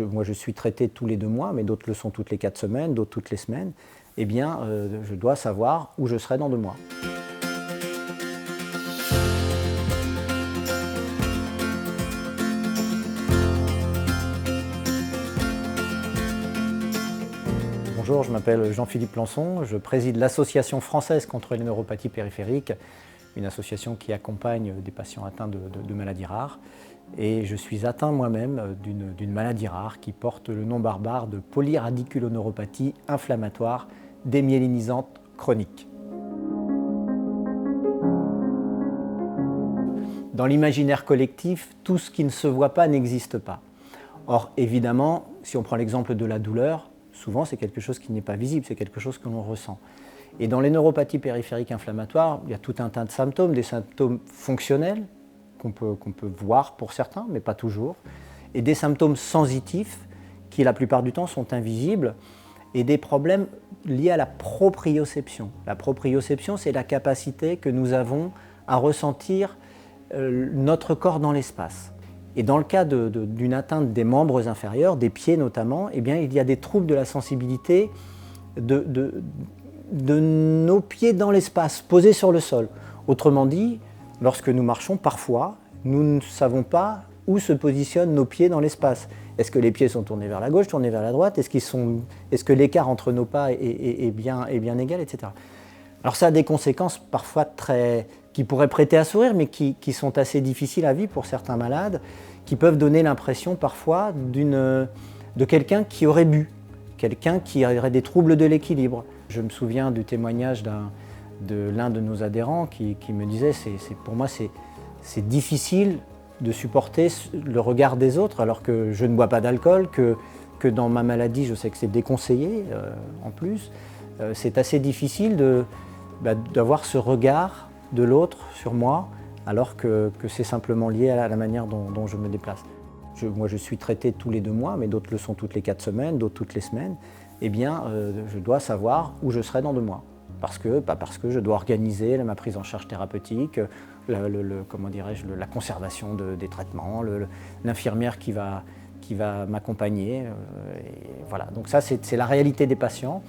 moi je suis traité tous les 2 mois, mais d'autres le sont toutes les 4 semaines, d'autres toutes les semaines, eh bien je dois savoir où je serai dans 2 mois. Bonjour, je m'appelle Jean-Philippe Lançon, je préside l'Association française contre les neuropathies périphériques, une association qui accompagne des patients atteints de maladies rares. Et je suis atteint moi-même d'une maladie rare qui porte le nom barbare de polyradiculoneuropathie inflammatoire démyélinisante chronique. Dans l'imaginaire collectif, tout ce qui ne se voit pas n'existe pas. Or, évidemment, si on prend l'exemple de la douleur, souvent c'est quelque chose qui n'est pas visible, c'est quelque chose que l'on ressent. Et dans les neuropathies périphériques inflammatoires, il y a tout un tas de symptômes, des symptômes fonctionnels, qu'on peut voir pour certains, mais pas toujours, et des symptômes sensitifs, qui la plupart du temps sont invisibles, et des problèmes liés à la proprioception. La proprioception, c'est la capacité que nous avons à ressentir notre corps dans l'espace. Et dans le cas d'une atteinte des membres inférieurs, des pieds notamment, eh bien, il y a des troubles de la sensibilité de nos pieds dans l'espace, posés sur le sol. Autrement dit, lorsque nous marchons, parfois, nous ne savons pas où se positionnent nos pieds dans l'espace. Est-ce que les pieds sont tournés vers la gauche, tournés vers la droite? Est-ce que l'écart entre nos pas est bien égal, etc. Alors ça a des conséquences parfois qui pourraient prêter à sourire, mais qui sont assez difficiles à vivre pour certains malades, qui peuvent donner l'impression parfois de quelqu'un qui aurait bu, quelqu'un qui aurait des troubles de l'équilibre. Je me souviens du témoignage de l'un de nos adhérents qui me disait pour moi c'est difficile de supporter le regard des autres alors que je ne bois pas d'alcool, que dans ma maladie je sais que c'est déconseillé en plus. C'est assez difficile d'avoir ce regard de l'autre sur moi alors que c'est simplement lié à la manière dont je me déplace. Moi je suis traité tous les 2 mois, mais d'autres le sont toutes les 4 semaines, d'autres toutes les semaines. Eh bien je dois savoir où je serai dans 2 mois. Parce que je dois organiser ma prise en charge thérapeutique, la conservation des traitements, l'infirmière qui va m'accompagner. Voilà. Donc ça, c'est la réalité des patients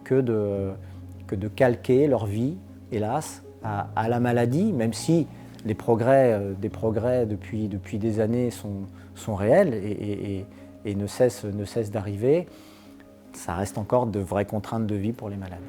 que de calquer leur vie, hélas, à la maladie, même si des progrès depuis des années sont réels et ne cessent d'arriver. Ça reste encore de vraies contraintes de vie pour les malades.